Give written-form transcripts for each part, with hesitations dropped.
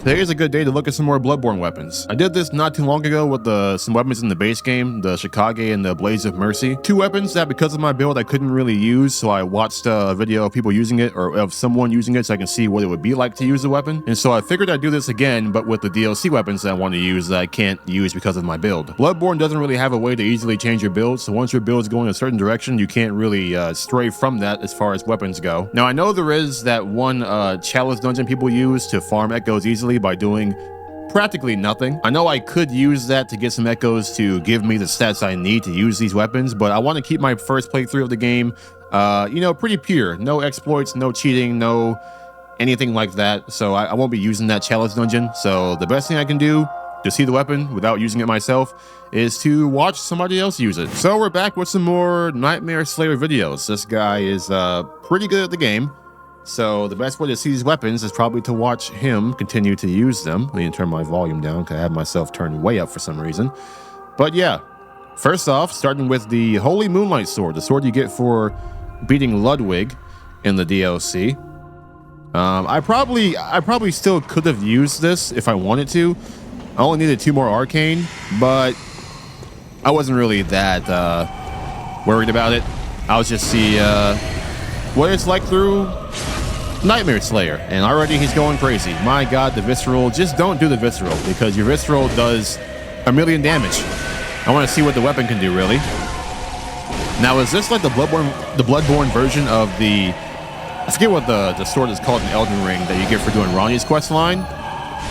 Today's a good day to look at some more Bloodborne weapons. I did this not too long ago with some weapons in the base game, the Shikage and the Blaze of Mercy. Two weapons that because of my build I couldn't really use, so I watched a video of people using it, or of someone using it, so I can see what it would be like to use the weapon. And so I figured I'd do this again, but with the DLC weapons that I want to use that I can't use because of my build. Bloodborne doesn't really have a way to easily change your build, so once your build is going a certain direction, you can't really stray from that as far as weapons go. Now I know there is that one chalice dungeon people use to farm echoes easily by doing practically nothing. I know I could use that to get some echoes to give me the stats I need to use these weapons, but I want to keep my first playthrough of the game, you know, pretty pure. No exploits, no cheating, no anything like that. So I won't be using that chalice dungeon. So the best thing I can do to see the weapon without using it myself is to watch somebody else use it. So we're back with some more Nightmare Slayer videos. This guy is pretty good at the game. So the best way to see these weapons is probably to watch him continue to use them. Let me turn my volume down because I have myself turned way up for some reason. But yeah, first off, starting with the Holy Moonlight Sword, the sword you get for beating Ludwig in the DLC. I probably still could have used this if I wanted to. I only needed 2 more arcane, but I wasn't really that worried about it. I'll just see what it's like through Nightmare Slayer, and already he's going crazy. My god, the visceral. Just don't do the visceral, because your visceral does 1,000,000 damage. I want to see what the weapon can do, really. Now, is this like the Bloodborne version of the, I forget what the sword is called in Elden Ring that you get for doing Ronnie's quest line?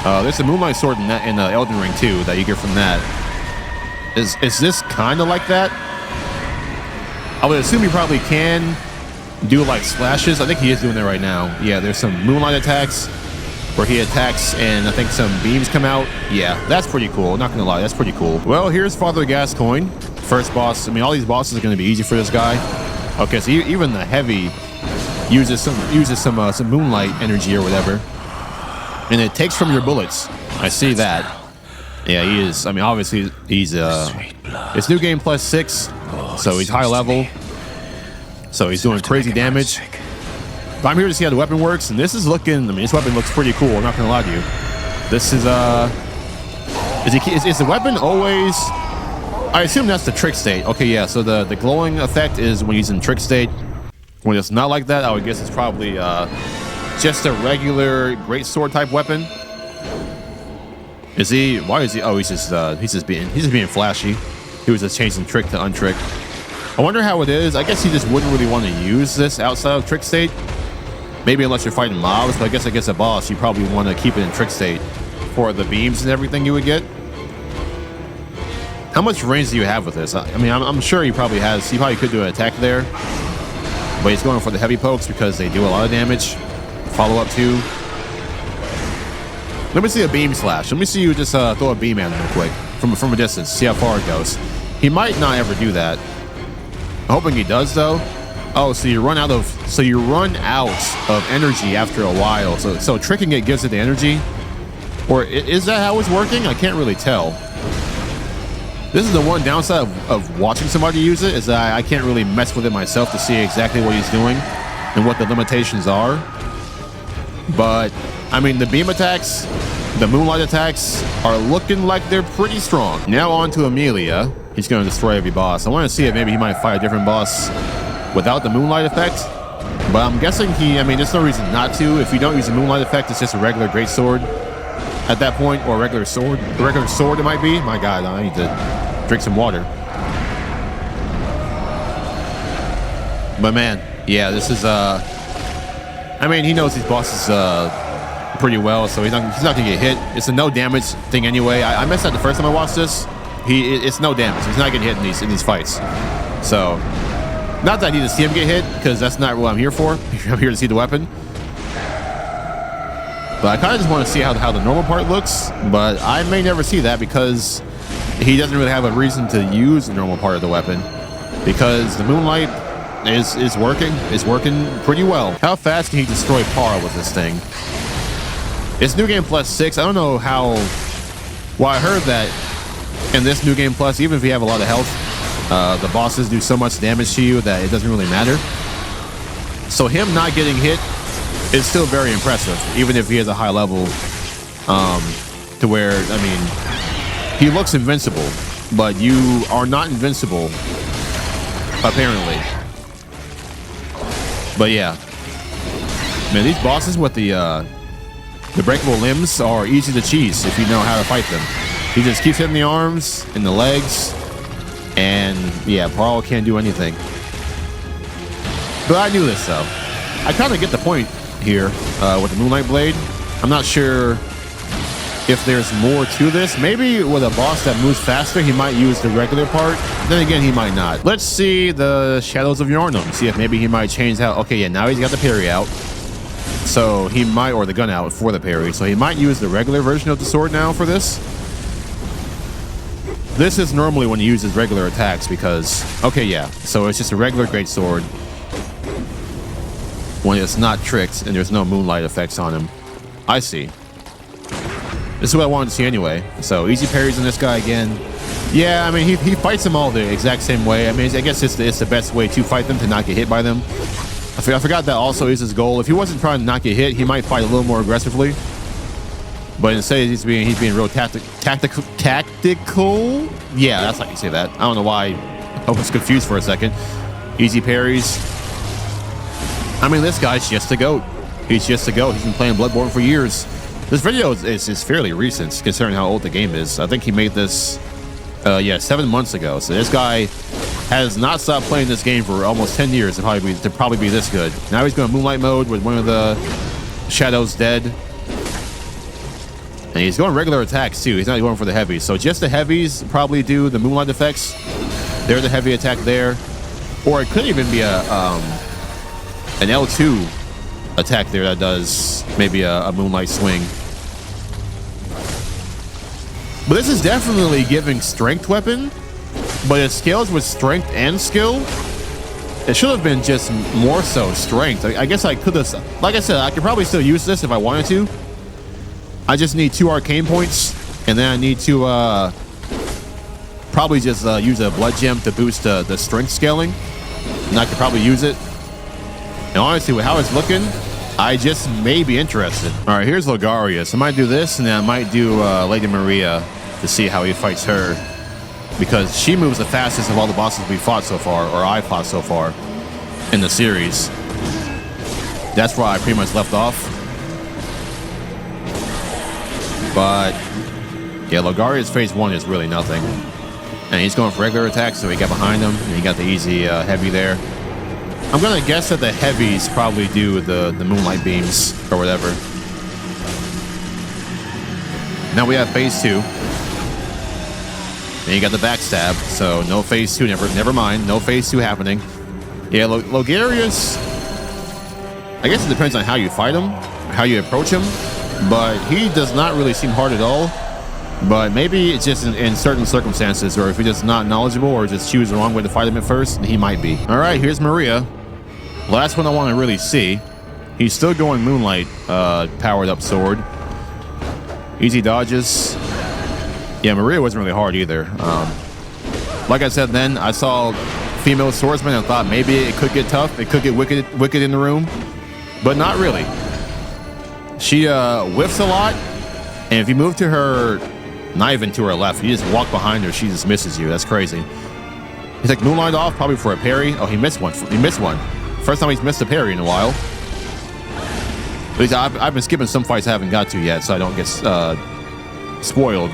There's a Moonlight Sword in Elden Ring too that you get from that. Is this kind of like that? I would assume you probably can do like splashes. I think he is doing that right now. Yeah, there's some moonlight attacks where he attacks and I think some beams come out. Yeah, that's pretty cool. Not gonna lie, that's pretty cool. Well, here's Father Gascoigne, first boss. I mean, all these bosses are gonna be easy for this guy. Okay, so even the heavy uses some moonlight energy or whatever, and it takes from your bullets. I see that. Yeah, he is. I mean, obviously he's it's new game plus 6, so he's high level. So he's doing crazy damage. But I'm here to see how the weapon works, and this is looking, I mean, this weapon looks pretty cool, I'm not gonna lie to you. This is the weapon always, I assume that's the trick state. Okay, yeah, so the glowing effect is when he's in trick state. When it's not like that, I would guess it's probably just a regular greatsword type weapon. Is he, why is he, oh, he's just being flashy. He was just changing trick to untrick. I wonder how it is. I guess he just wouldn't really want to use this outside of trick state. Maybe unless you're fighting mobs, but I guess against a boss, you probably want to keep it in trick state for the beams and everything you would get. How much range do you have with this? I mean, I'm sure he probably could do an attack there, but he's going for the heavy pokes because they do a lot of damage. Follow up too. Let me see a beam slash. Let me see you just throw a beam at him real quick from a distance. See how far it goes. He might not ever do that. I'm hoping he does though. Oh, so you run out of energy after a while. So tricking it gives it the energy, or is that how it's working? I can't really tell. This is the one downside of watching somebody use it, is that I can't really mess with it myself to see exactly what he's doing and what the limitations are. But I mean, the beam attacks, the moonlight attacks are looking like they're pretty strong. Now on to Amelia. He's going to destroy every boss. I want to see if maybe he might fight a different boss without the moonlight effect. But I'm guessing I mean, there's no reason not to. If you don't use the moonlight effect, it's just a regular greatsword at that point, or a regular sword. A regular sword it might be. My god, I need to drink some water. But man, yeah, this is, I mean, he knows these bosses pretty well, so he's not going to get hit. It's a no damage thing anyway. I messed up the first time I watched this. It's no damage. He's not getting hit in these fights. So, not that I need to see him get hit, because that's not what I'm here for. I'm here to see the weapon. But I kind of just want to see how the normal part looks, but I may never see that because he doesn't really have a reason to use the normal part of the weapon, because the moonlight is working. It's working pretty well. How fast can he destroy Par with this thing? It's new game plus 6. I don't know how. Well, I heard that in this new game plus, even if you have a lot of health, the bosses do so much damage to you that it doesn't really matter. So him not getting hit is still very impressive, even if he has a high level To where, I mean, he looks invincible, but you are not invincible, apparently. But yeah, man, these bosses with the breakable limbs are easy to cheese if you know how to fight them. He just keeps hitting the arms and the legs, and yeah, Parl can't do anything. But I knew this though. I kind of get the point here with the Moonlight Blade. I'm not sure if there's more to this. Maybe with a boss that moves faster, he might use the regular part. Then again, he might not. Let's see the Shadows of Yharnam. See if maybe he might change how. Okay, yeah, now he's got the parry out. So he might, or the gun out for the parry. So he might use the regular version of the sword now for this. This is normally when he uses regular attacks because, okay, yeah. So it's just a regular greatsword when it's not tricked and there's no moonlight effects on him. I see. This is what I wanted to see anyway. So easy parries on this guy again. Yeah, I mean, he fights them all the exact same way. I mean, I guess it's the best way to fight them, to not get hit by them. I forgot that also is his goal. If he wasn't trying to not get hit, he might fight a little more aggressively. But instead, he's being real tactical. Yeah, that's how you say that. I don't know why I was confused for a second. Easy parries. I mean, this guy's just a goat. He's just a goat. He's been playing Bloodborne for years. This video is fairly recent, considering how old the game is. I think he made this, 7 months ago. So this guy has not stopped playing this game for almost 10 years to probably be this good. Now he's going Moonlight mode with one of the shadows dead. And he's going regular attacks too. He's not going for the heavies. So just the heavies probably do the moonlight effects. There's a heavy attack there. Or it could even be an L2 attack there that does maybe a moonlight swing. But this is definitely giving strength weapon, but it scales with strength and skill. It should have been just more so strength. I guess I could have, like I said, I could probably still use this if I wanted to. I just need 2 arcane points, and then I need to probably just use a blood gem to boost the strength scaling, and I could probably use it. And honestly, with how it's looking, I just may be interested. All right, here's Logarius. I might do this, and then I might do Lady Maria to see how he fights her, because she moves the fastest of all the bosses we fought so far, or I fought so far in the series. That's where I pretty much left off. But yeah, Logarius phase 1 is really nothing. And he's going for regular attacks, so he got behind him, and he got the easy heavy there. I'm gonna guess that the heavies probably do the moonlight beams or whatever. Now we have phase 2. And you got the backstab, so no phase 2, never mind, no phase 2 happening. Yeah, Logarius, I guess it depends on how you fight him, how you approach him, but he does not really seem hard at all. But maybe it's just in certain circumstances, or if you're just not knowledgeable or just choose the wrong way to fight him at first, he might be. All right, here's Maria. Last one I want to really see. He's still going moonlight powered up sword. Easy dodges. Yeah, Maria wasn't really hard either. Like I said then, I saw female swordsman and thought maybe it could get tough. It could get wicked in the room, but not really. She whiffs a lot, and if you move to her, not even to her left, you just walk behind her, she just misses you. That's crazy. He's like moonlight off, probably for a parry. Oh, he missed one. He missed one. First time he's missed a parry in a while. At least I've been skipping some fights I haven't got to yet, so I don't get spoiled.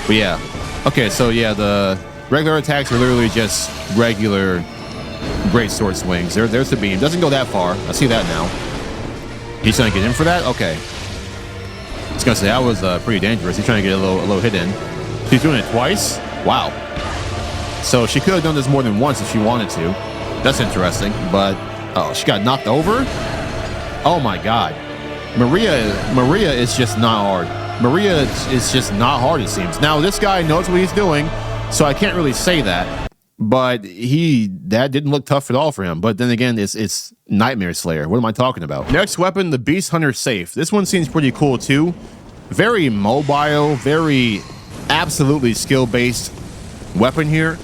But yeah. Okay, so yeah, the regular attacks are literally just regular great sword swings. There's the beam. Doesn't go that far. I see that now. He's trying to get in for that? Okay. I was gonna say that was pretty dangerous. He's trying to get a little hit in. She's doing it twice? Wow. So she could have done this more than once if she wanted to. That's interesting. But oh, she got knocked over? Oh my god. Maria is just not hard. Maria is just not hard, it seems. Now this guy knows what he's doing, so I can't really say that. But that didn't look tough at all for him. But then again, it's Nightmare Slayer. What am I talking about? Next weapon, the Beast Hunter Safe. This one seems pretty cool too. Very mobile, very absolutely skill-based weapon here.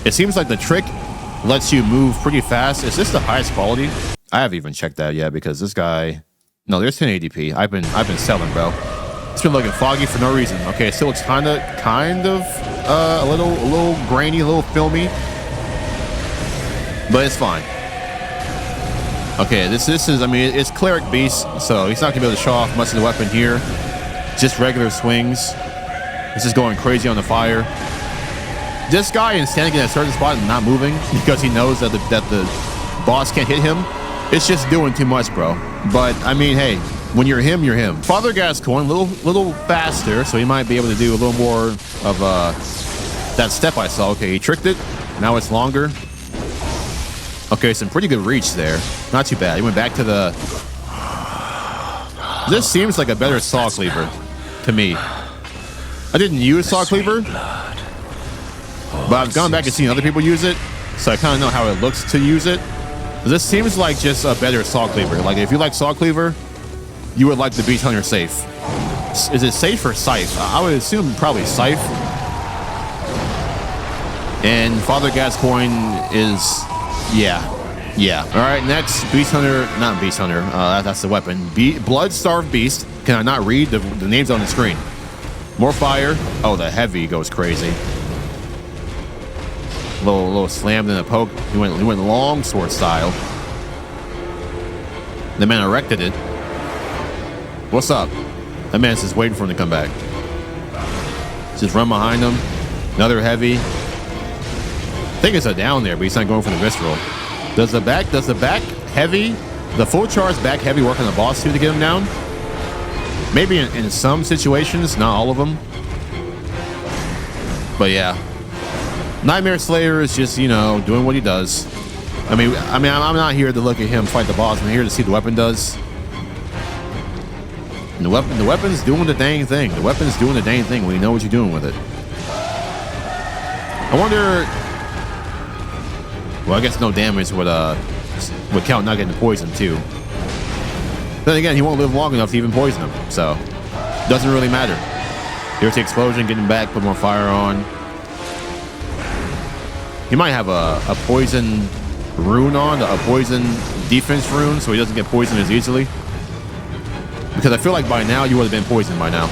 It seems like the trick lets you move pretty fast. Is this the highest quality? I haven't even checked that yet because this guy. No, there's 1080p. I've been selling, bro. It's been looking foggy for no reason. Okay, it still looks kind of a little grainy, a little filmy, but it's fine. Okay, this is, I mean, it's Cleric Beast, so he's not gonna be able to show off much of the weapon here. Just regular swings. This is going crazy on the fire. This guy is standing in a certain spot and not moving because he knows that the boss can't hit him. It's just doing too much, bro. But I mean, hey, when you're him, you're him. Father Gascoigne, little faster, so he might be able to do a little more of that step I saw. Okay, he tricked it. Now it's longer. Okay, some pretty good reach there. Not too bad. He went back to the... This seems like a better saw cleaver to me. I didn't use saw cleaver, but I've gone back and seen other people use it, so I kind of know how it looks to use it. This seems like just a better saw cleaver. Like, if you like saw cleaver, you would like the Beast Hunter Safe. Is it safe or scythe? I would assume probably scythe. And Father Gascoigne is... Yeah. All right, next, Beast Hunter, not Beast Hunter, that's the weapon. Blood-Starved Beast. Can I not read the names on the screen? More fire. Oh, the heavy goes crazy. Little slam and a poke. He went long sword style. The man erected it. What's up? That man's just waiting for him to come back. Just run behind him. Another heavy. I think it's a down there, but he's not going for the visceral. Does the back heavy, the full charge back heavy work on the boss too to get him down? Maybe in some situations, not all of them. But yeah. Nightmare Slayer is just, you know, doing what he does. I mean, I'm not here to look at him fight the boss. I'm here to see what the weapon does. And the weapon's doing the dang thing. The weapon's doing the dang thing when you know what you're doing with it. I wonder... Well, I guess no damage would count not getting poisoned too. Then again, he won't live long enough to even poison him, so doesn't really matter. Here's the explosion, get him back, put more fire on. He might have a poison rune on, a poison defense rune, so he doesn't get poisoned as easily. Because I feel like by now you would have been poisoned by now.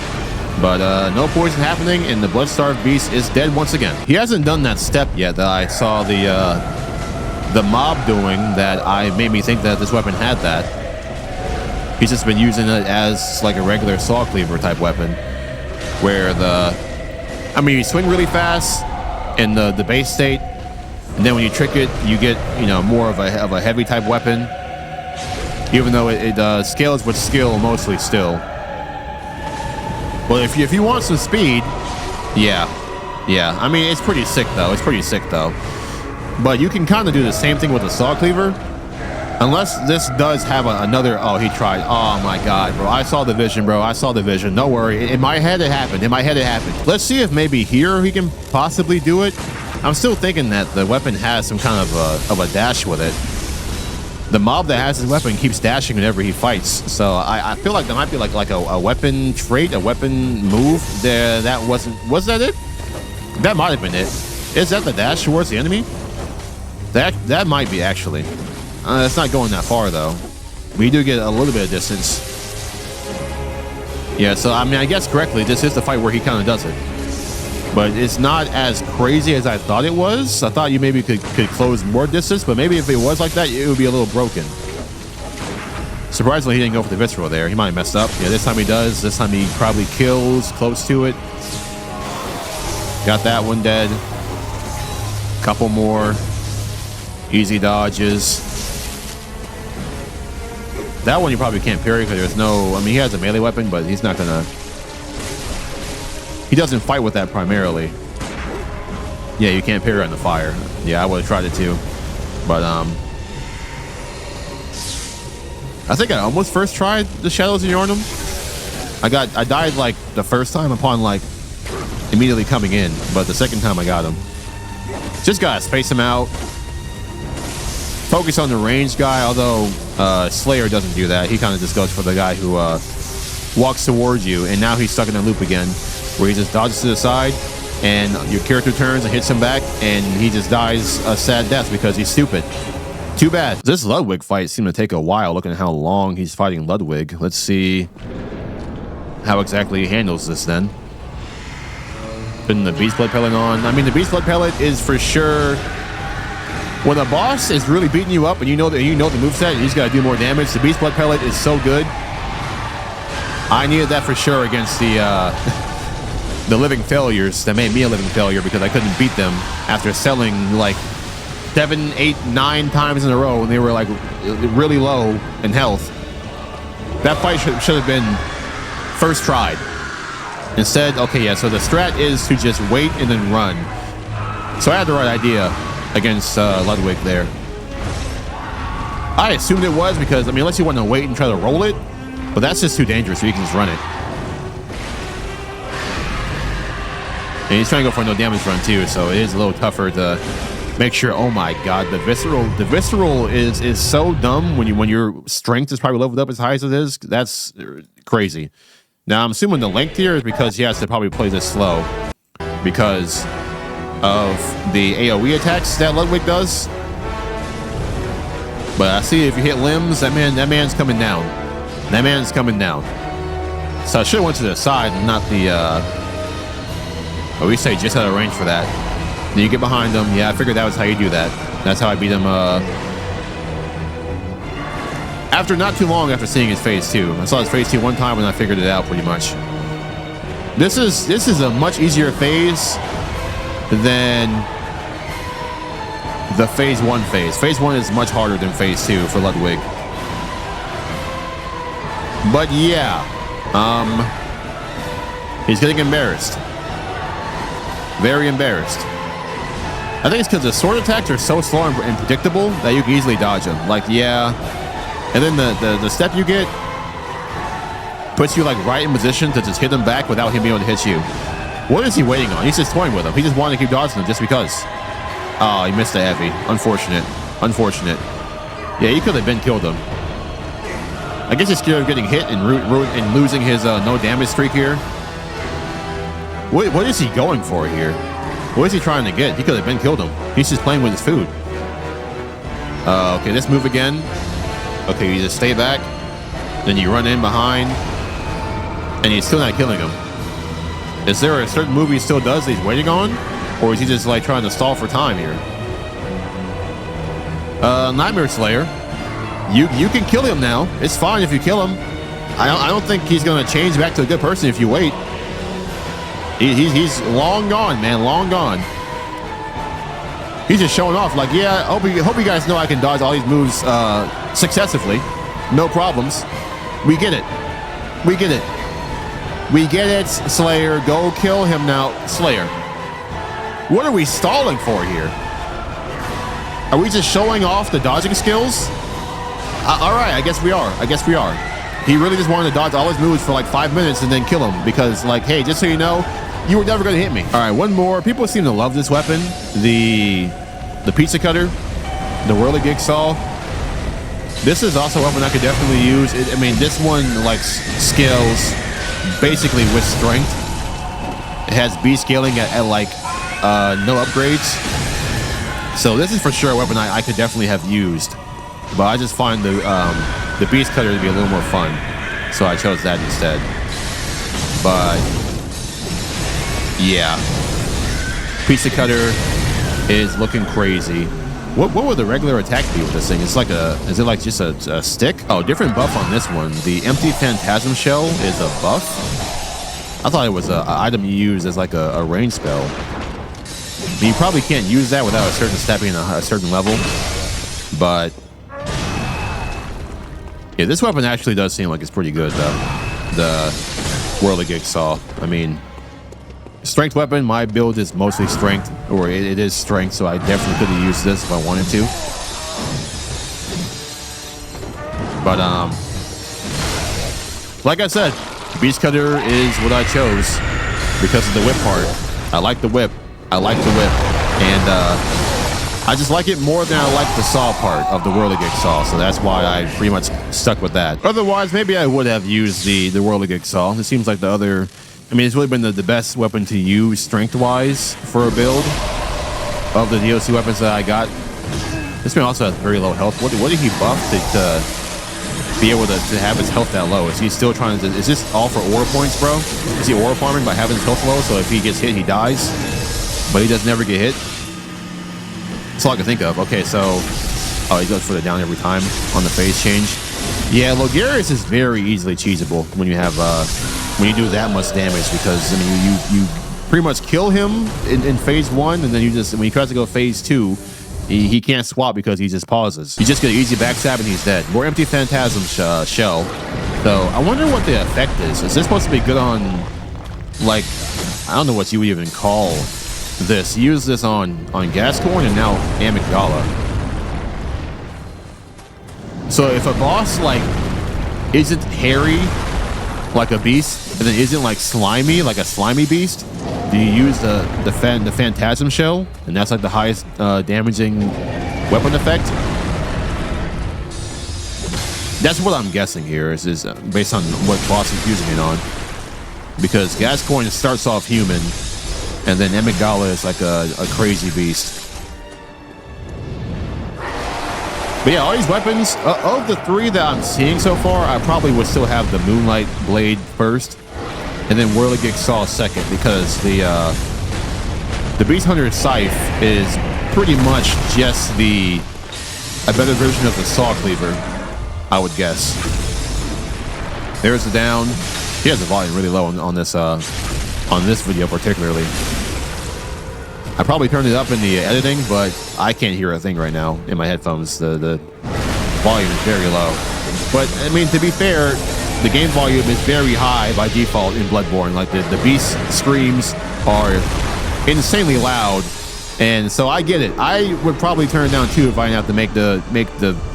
But no poison happening, and the Blood-Starved Beast is dead once again. He hasn't done that step yet that I saw the mob doing that made me think that this weapon had that. He's just been using it as like a regular saw cleaver type weapon, where you swing really fast in the base state, and then when you trick it, you get, you know, more of a heavy type weapon, even though it scales with skill mostly still. Well, if you want some speed, yeah. I mean, it's pretty sick though. But you can kind of do the same thing with the saw cleaver. Unless this does have another... Oh, he tried. Oh, my God, bro. I saw the vision, bro. I saw the vision. Don't worry. In my head, it happened. Let's see if maybe here he can possibly do it. I'm still thinking that the weapon has some kind of a dash with it. The mob that has his weapon keeps dashing whenever he fights. So I feel like there might be like a weapon trait, a weapon move. That wasn't... Was that it? That might have been it. Is that the dash towards the enemy? That might be, actually. It's not going that far, though. We do get a little bit of distance. Yeah, so, I mean, I guess correctly, this is the fight where he kind of does it. But it's not as crazy as I thought it was. I thought you maybe could close more distance, but maybe if it was like that, it would be a little broken. Surprisingly, he didn't go for the visceral there. He might have messed up. Yeah, this time he does. This time he probably kills close to it. Got that one dead. Couple more. Easy dodges. That one you probably can't parry because there's no... I mean, he has a melee weapon, but he's not gonna... He doesn't fight with that primarily. Yeah, you can't parry on the fire. Yeah, I would have tried it too. But, I think I almost first tried the Shadows of Yharnam. I died, like, the first time upon, like, immediately coming in. But the second time I got him. Just gotta space him out. Focus on the ranged guy, although Slayer doesn't do that. He kind of just goes for the guy who walks towards you, and now he's stuck in a loop again, where he just dodges to the side, and your character turns and hits him back, and he just dies a sad death because he's stupid. Too bad. This Ludwig fight seemed to take a while, looking at how long he's fighting Ludwig. Let's see how exactly he handles this then. Putting the Beast Blood Pellet on. I mean, the Beast Blood Pellet is for sure... When a boss is really beating you up and you know the moveset, you just gotta do more damage. The Beast Blood Pellet is so good. I needed that for sure against the the living failures that made me a living failure because I couldn't beat them after selling like 7, 8, 9 times in a row and they were like really low in health. That fight should have been first tried. Instead, okay, yeah, so the strat is to just wait and then run. So I had the right idea against Ludwig there. I assumed it was because, I mean, unless you want to wait and try to roll it, but that's just too dangerous, so you can just run it. And he's trying to go for a no damage run too, so it is a little tougher to make sure. Oh my god, the visceral is so dumb when your strength is probably leveled up as high as it is. That's crazy. Now I'm assuming the length here is because he has to probably play this slow because of the AoE attacks that Ludwig does. But I see if you hit limbs, that man's coming down. That man's coming down. So I should have went to the side and not the we say just out of range for that. Then you get behind him. Yeah, I figured that was how you do that. That's how I beat him after not too long after seeing his phase 2. I saw his phase 2 one time and I figured it out pretty much. This is a much easier phase than the phase 1 phase. Phase 1 is much harder than phase 2 for Ludwig. But yeah, he's getting embarrassed. Very embarrassed. I think it's because the sword attacks are so slow and predictable that you can easily dodge them. Like, yeah. And then the step you get puts you like right in position to just hit him back without him being able to hit you. What is he waiting on? He's just toying with him. He just wanted to keep dodging him just because. Oh, he missed the heavy. Unfortunate. Unfortunate. Yeah, he could have been killed him. I guess he's scared of getting hit and losing his no damage streak here. What is he going for here? What is he trying to get? He could have been killed him. He's just playing with his food. Okay, let's move again. Okay, you just stay back. Then you run in behind. And he's still not killing him. Is there a certain move he still does that he's waiting on? Or is he just like trying to stall for time here? Nightmare Slayer. You can kill him now. It's fine if you kill him. I don't think he's gonna change back to a good person if you wait. He's long gone, man. Long gone. He's just showing off. Like, yeah, hope you guys know I can dodge all these moves successively. No problems. We get it. We get it. We get it, Slayer. Go kill him now, Slayer. What are we stalling for here? Are we just showing off the dodging skills? All right, I guess we are. I guess we are. He really just wanted to dodge all his moves for like 5 minutes and then kill him because, like, hey, just so you know, you were never going to hit me. All right, one more. People seem to love this weapon. The pizza cutter, the whirligig saw. This is also a weapon I could definitely use. I mean, this one like scales basically with strength. It has B scaling at like no upgrades. So this is for sure a weapon I could definitely have used. But I just find the beast cutter to be a little more fun. So I chose that instead. But yeah. Pizza cutter is looking crazy. What would the regular attack be with this thing? It's like is it like just a stick? Oh, different buff on this one. The empty phantasm shell is a buff. I thought it was an item you use as like a range spell. I mean, you probably can't use that without a certain step being a certain level. But yeah, this weapon actually does seem like it's pretty good though. The whirligig saw. I mean, strength weapon, my build is mostly strength, or it is strength, so I definitely could have used this if I wanted to. But like I said, beast cutter is what I chose because of the whip part. I like the whip. I like the whip, and I just like it more than I like the saw part of the whirligig saw, so that's why I pretty much stuck with that. Otherwise, maybe I would have used the whirligig saw. It seems like the other. I mean, it's really been the best weapon to use strength-wise for a build of the DLC weapons that I got. This one also has very low health. What did he buff be able to have his health that low? Is he still trying to, is this all for aura points, bro? Is he aura farming by having his health low, so if he gets hit, he dies, but he does never get hit? That's all I can think of. Okay, so, oh, he goes for the down every time on the phase change. Yeah, Logarius is very easily cheesable when you have, when you do that much damage, because, I mean, you pretty much kill him in phase 1, and then you just, when he tries to go phase 2, he can't swap because he just pauses. You just get an easy backstab and he's dead. More empty phantasm shell. So I wonder what the effect is. Is this supposed to be good on, like, I don't know what you would even call this. Use this on Gascoigne and now Amygdala. So if a boss, like, isn't hairy like a beast, and then isn't like slimy like a slimy beast, do you use the Phantasm Shell, and that's like the highest damaging weapon effect? That's what I'm guessing here, is based on what boss is using it on. Because Gascoigne starts off human, and then Amygdala is like a crazy beast. But yeah, all these weapons, of the 3 that I'm seeing so far, I probably would still have the Moonlight Blade first, and then Whirligig Saw second, because the Beast Hunter Scythe is pretty much just a better version of the Saw Cleaver, I would guess. There's the down. He has the volume really low on this video particularly. I probably turned it up in the editing, but I can't hear a thing right now in my headphones. The volume is very low. But I mean, to be fair, the game volume is very high by default in Bloodborne. Like the beast screams are insanely loud, and so I get it. I would probably turn it down too if I have to make the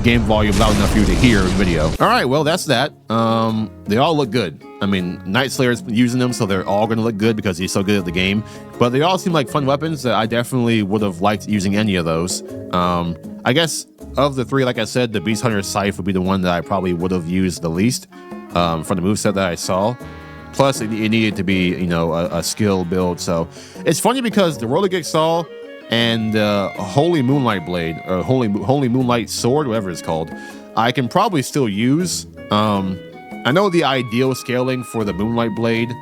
game volume loud enough for you to hear in video. All right, well that's that. They all look good. I mean, Night Slayer's using them, so they're all gonna look good because he's so good at the game. But they all seem like fun weapons that I definitely would have liked using any of those. I guess of the 3, like I said, the Beast Hunter Scythe would be the one that I probably would have used the least from the moveset that I saw. Plus, it needed to be, you know, a skill build. So it's funny because the Whirligig Saw and Holy Moonlight Blade, or Holy Moonlight Sword, whatever it's called, I can probably still use. I know the ideal scaling for the Moonlight Blade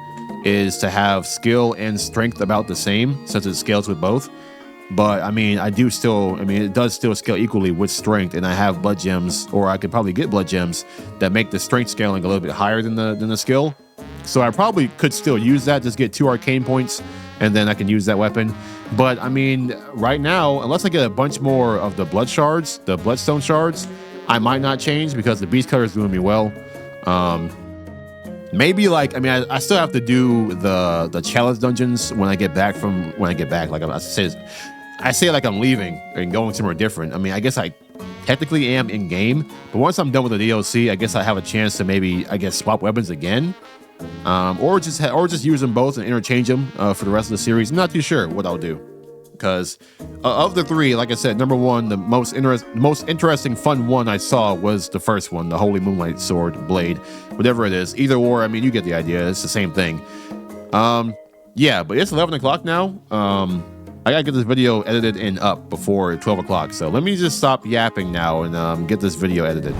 is to have skill and strength about the same, since it scales with both. But I mean, it does still scale equally with strength, and I have blood gems, or I could probably get blood gems that make the strength scaling a little bit higher than the skill. So I probably could still use that, just get 2 arcane points, and then I can use that weapon. But I mean, right now, unless I get a bunch more of the blood shards, the bloodstone shards, I might not change because the beast cutter is doing me well. Maybe like, I mean, I still have to do the chalice dungeons when I get back. Like I say like I'm leaving and going somewhere different. I mean, I guess I technically am in game, but once I'm done with the DLC, I guess I have a chance to maybe, I guess, swap weapons again, or just use them both and interchange them for the rest of the series. I'm not too sure what I'll do. Because of the 3, like I said, number 1, the most interesting, fun one I saw was the first one, the Holy Moonlight Sword, Blade, whatever it is. Either or, I mean, you get the idea. It's the same thing. Yeah, but it's 11 o'clock now. I gotta get this video edited and up before 12 o'clock. So let me just stop yapping now and get this video edited.